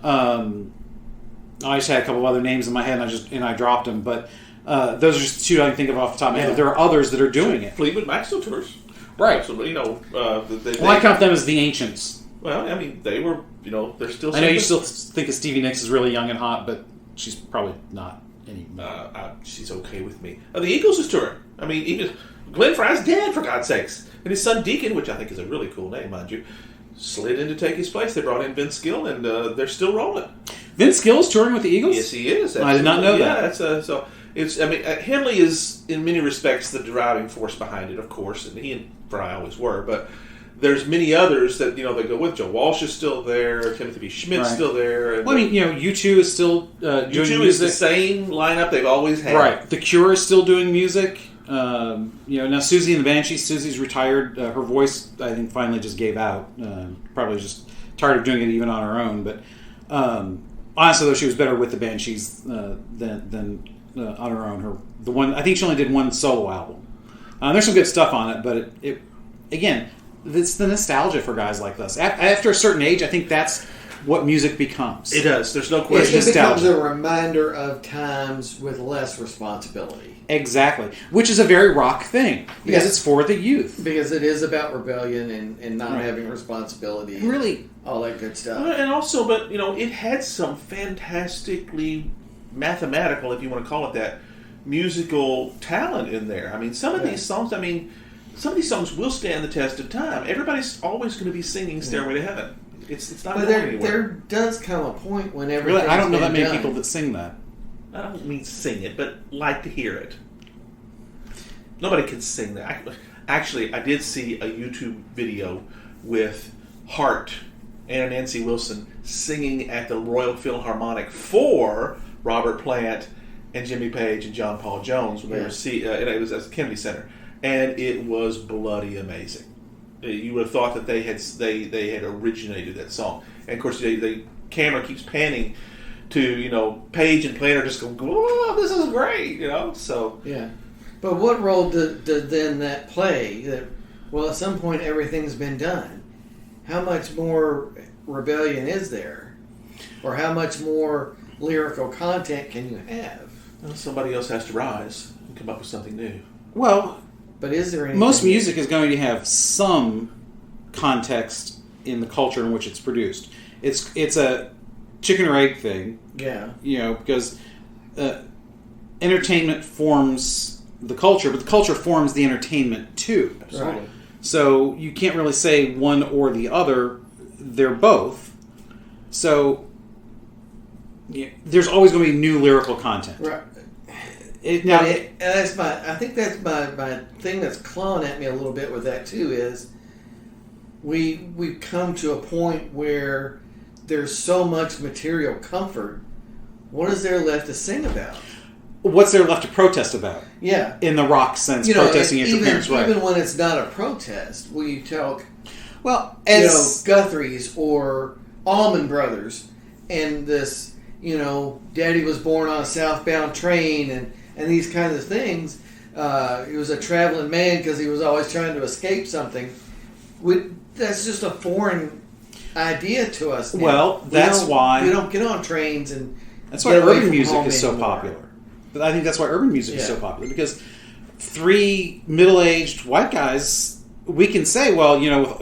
I just had a couple of other names in my head, and I dropped them. But those are just two I can think of off the top of my head. But there are others that are doing it. Fleetwood Mac still tours. Right. So, I count them as the ancients. Well, I mean, they were, they're still... I know you still think of Stevie Nicks is really young and hot, but she's probably not anymore. She's okay with me. The Eagles is touring. I mean, even Glenn Frey's dead, for God's sakes. And his son Deacon, which I think is a really cool name, mind you, slid in to take his place. They brought in Vince Gill, and they're still rolling. Vince Gill is touring with the Eagles? Yes, he is. I did not know that. Yeah, Henley is, in many respects, the driving force behind it, of course, and he and Fry always were, but there's many others that, that go with. Joe Walsh is still there, Timothy B. Schmidt's still there. And U2 is still doing music. U2 is the same lineup they've always had. Right. The Cure is still doing music. Now Susie and the Banshees. Susie's retired. Her voice, I think, finally just gave out. Probably just tired of doing it even on her own. But honestly, though, she was better with the Banshees than on her own. I think she only did one solo album. There's some good stuff on it, but it again, it's the nostalgia for guys like us. After a certain age, I think that's what music becomes. It does. There's no question. It becomes a reminder of times with less responsibility. Exactly. Which is a very rock thing. Because it's for the youth. Because it is about rebellion and not having responsibility. Really. All that good stuff. And also, but, it had some fantastically mathematical, if you want to call it that, musical talent in there. I mean, some of these songs, will stand the test of time. Everybody's always going to be singing Stairway to Heaven. It's not going anywhere. There does come a point when everything. Really, I don't know that many people that sing that. I don't mean sing it, but like to hear it. Nobody can sing that. Actually, I did see a YouTube video with Hart and Nancy Wilson singing at the Royal Philharmonic for Robert Plant and Jimmy Page and John Paul Jones when they were and it was at the Kennedy Center, and it was bloody amazing. You would have thought that they had originated that song, and of course the camera keeps panning to Page and Plant are just going, "Whoa, this is great," So yeah, but what role did then that play? That at some point everything's been done. How much more rebellion is there, or how much more lyrical content can you have? Well, somebody else has to rise and come up with something new. Well, but is there anything most music is going to have some context in the culture in which it's produced. It's a chicken or egg thing. Yeah. Because entertainment forms the culture, but the culture forms the entertainment too. Absolutely. Right. So you can't really say one or the other. They're both. So there's always going to be new lyrical content. Right. I think that's my thing that's clawing at me a little bit with that too is we've come to a point where there's so much material comfort. What is there left to sing about? What's there left to protest about? Yeah. In the rock sense, protesting against your parents' right. Even when it's not a protest, we talk, as Guthrie's or Allman Brothers and this, Daddy was born on a southbound train and these kinds of things. He was a traveling man because he was always trying to escape something. That's just a foreign idea to us now. Well, that's why we don't get on trains and that's why urban music is so popular. But I think that's why urban music is so popular because three middle-aged white guys, we can say,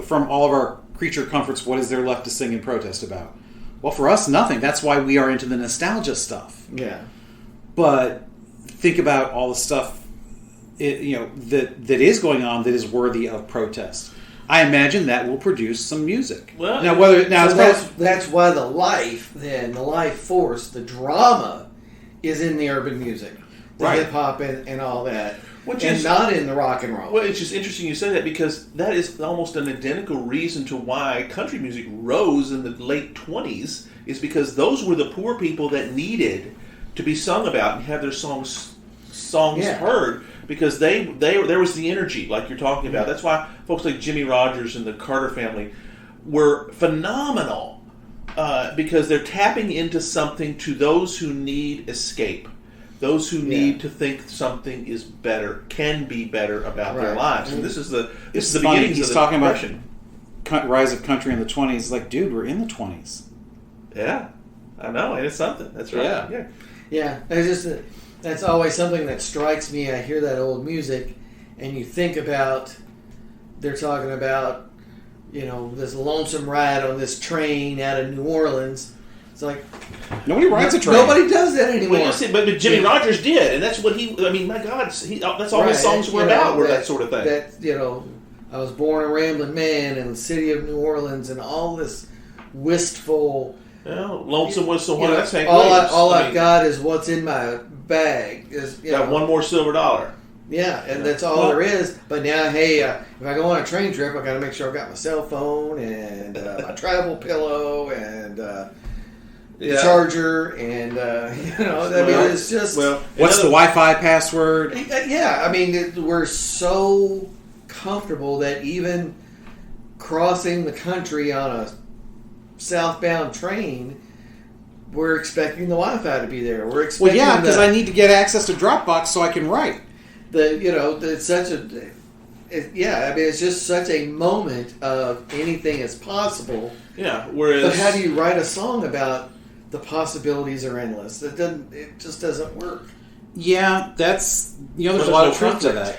from all of our creature comforts, what is there left to sing and protest about? Well, for us, nothing. That's why we are into the nostalgia stuff. Yeah. But think about all the stuff, that is going on that is worthy of protest. I imagine that will produce some music. Well, that's why the life force, the drama, is in the urban music, the hip hop and all that, not in the rock and roll. Well, it's just interesting you say that because that is almost an identical reason to why country music rose in the late 20s. Is because those were the poor people that needed to be sung about and have their songs heard. Because there was the energy, like you're talking about. That's why folks like Jimmy Rogers and the Carter family were phenomenal because they're tapping into something to those who need escape, those who need to think something is better, can be better about their lives. And this is the beginning. He's talking about rise of country in the 20s. Like, dude, we're in the 20s. Yeah, I know, and it's something. That's right. Yeah. It's just that's always something that strikes me. I hear that old music, and you think about they're talking about this lonesome ride on this train out of New Orleans. It's like nobody rides a train. Nobody does that anymore. Well, but Jimmy Rogers did, and that's what he. I mean, my God, that's all his songs were about. Were that sort of thing. I was born a rambling man in the city of New Orleans, and all this wistful. Lonesome whistle. That's Hank Williams. All I've got is what's in my bag. Got one more silver dollar. Yeah, and that's all there is. But now, hey, if I go on a train trip, I got to make sure I've got my cell phone and my travel pillow and the charger, and it's just what's the Wi-Fi password? Yeah, I mean, we're so comfortable that even crossing the country on a southbound train, we're expecting the Wi-Fi to be there. We're expecting because I need to get access to Dropbox so I can write. It's such a it's just such a moment of anything is possible. Yeah. Whereas, but how do you write a song about the possibilities are endless? It just doesn't work. Yeah, there's a lot of truth to that.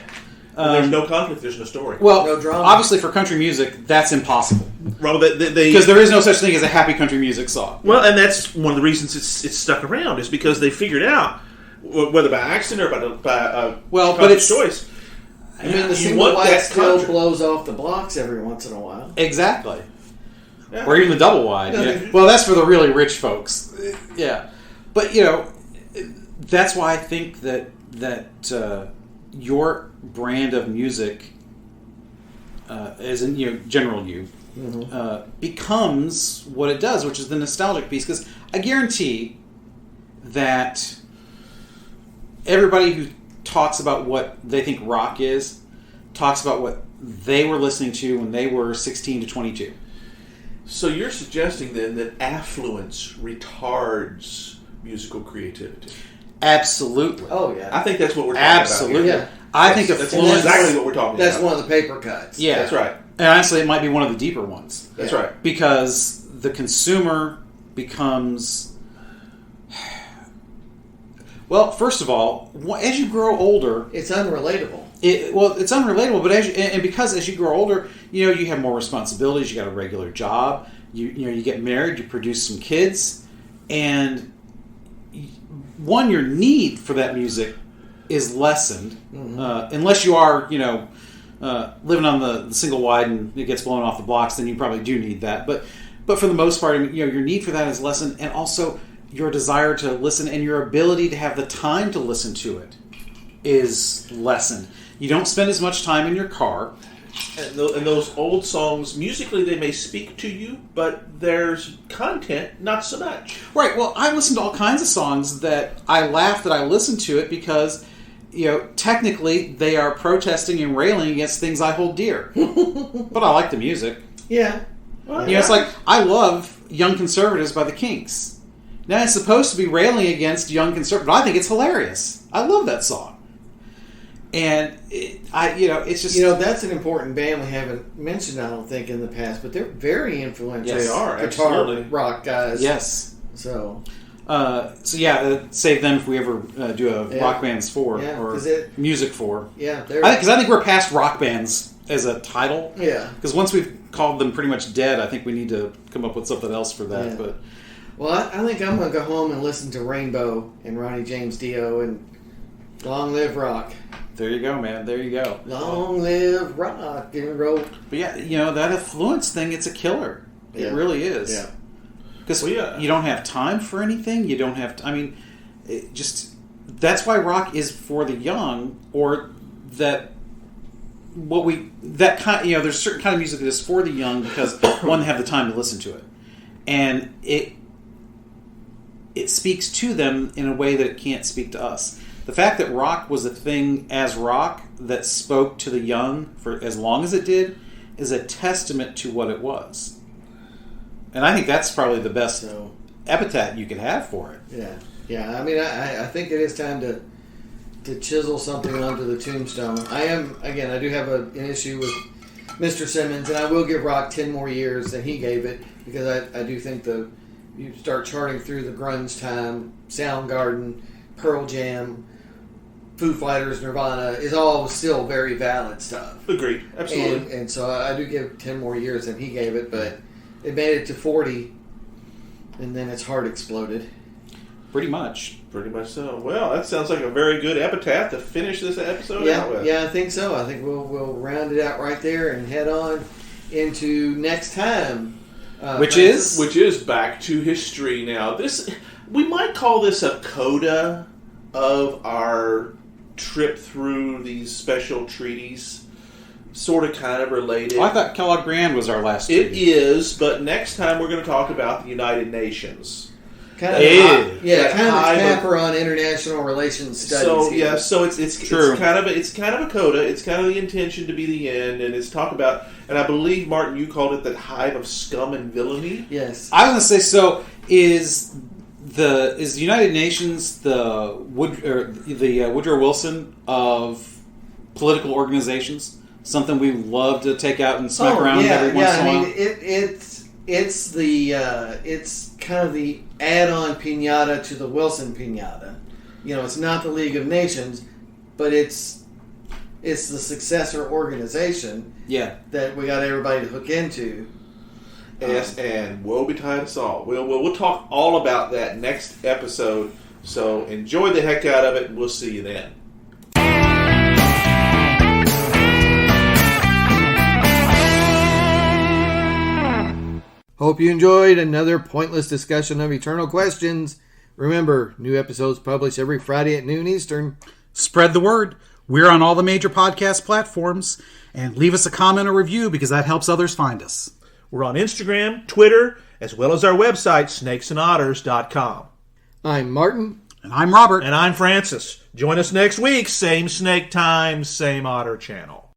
There's no conflict. There's no story. Well, no drama. Obviously for country music, that's impossible. Well, because there is no such thing as a happy country music song. Well, and that's one of the reasons it's stuck around is because they figured out, whether by accident or by but it's choice. I mean, the single wide still blows off the blocks every once in a while. Exactly. Yeah. Or even the double wide. Yeah. Well, that's for the really rich folks. Yeah. But, that's why I think that your brand of music, as in general you, becomes what it does, which is the nostalgic piece. Because I guarantee that everybody who talks about what they think rock is talks about what they were listening to when they were 16 to 22. So you're suggesting then that affluence retards musical creativity? Absolutely. Oh yeah. I think that's what we're talking Absolutely. about. Yeah. I think that's exactly what we're talking That's about. one of the paper cuts. Yeah, that's right. And honestly, it might be one of the deeper ones. That's right. Because the consumer becomes... Well, first of all, as you grow older... It's unrelatable. It's unrelatable, but as you grow older, you have more responsibilities. You got a regular job. You get married. You produce some kids, and your need for that music is lessened, unless you are living on the single wide and it gets blown off the blocks. Then you probably do need that. But for the most part, your need for that is lessened, and also your desire to listen and your ability to have the time to listen to it is lessened. You don't spend as much time in your car. And those old songs, musically, they may speak to you, but there's content, not so much. Right. Well, I listen to all kinds of songs that I laugh that I listen to it because, technically they are protesting and railing against things I hold dear. But I like the music. Yeah. Well, It's like, I love Young Conservatives by the Kinks. Now, it's supposed to be railing against Young Conservatives, but I think it's hilarious. I love that song. And it's just... that's an important band we haven't mentioned, I don't think, in the past, but they're very influential. Yes, they are, guitar absolutely. rock guys. Yes. So save them if we ever do a rock bands 4 or music 4. Yeah. Because I think we're past rock bands as a title. Yeah. Because once we've called them pretty much dead, I think we need to come up with something else for that. Yeah. But well, I think I'm going to go home and listen to Rainbow and Ronnie James Dio and Long Live Rock. There you go, man. There you go. Long live rock and roll. But yeah, that affluence thing, it's a killer. It really is. Yeah. Because you don't have time for anything. You don't have... that's why rock is for the young, or that... there's a certain kind of music that is for the young because, one, they have the time to listen to it. And it speaks to them in a way that it can't speak to us. The fact that rock was a thing as rock that spoke to the young for as long as it did is a testament to what it was. And I think that's probably the best epithet you could have for it. Yeah. Yeah, I mean, I think it is time to chisel something onto the tombstone. I do have an issue with Mr. Simmons, and I will give rock 10 more years than he gave it, because I do think you start charting through the grunge time, Soundgarden, Pearl Jam, Foo Fighters, Nirvana is all still very valid stuff. Agreed. Absolutely. And so I do give 10 more years than he gave it, but it made it to 40, and then its heart exploded. Pretty much so. Well, that sounds like a very good epitaph to finish this episode out with. Yeah, I think so. I think we'll round it out right there and head on into next time. Which is Back to History now. We might call this a coda of our trip through these special treaties. Sort of kind of related. Oh, I thought Kellogg Grand was our last treaty. It is, but next time we're going to talk about the United Nations. Kind of capper on international relations studies. So here. it's kind of a coda. It's kind of the intention to be the end, and it's talk about. And I believe Martin, you called it the hive of scum and villainy. Yes, I was going to say. So is the United Nations the Woodrow Wilson of political organizations? Something we love to take out and smack around every once in a while. It's kind of the add-on piñata to the Wilson piñata. It's not the League of Nations, but it's the successor organization. Yeah, that we got everybody to hook into. Yes, and woe betide us all. We'll talk all about that next episode. So enjoy the heck out of it, and we'll see you then. Hope you enjoyed another pointless discussion of eternal questions. Remember, new episodes published every Friday at noon Eastern. Spread the word. We're on all the major podcast platforms. And leave us a comment or review because that helps others find us. We're on Instagram, Twitter, as well as our website, snakesandotters.com. I'm Martin. And I'm Robert. And I'm Francis. Join us next week. Same snake time, same otter channel.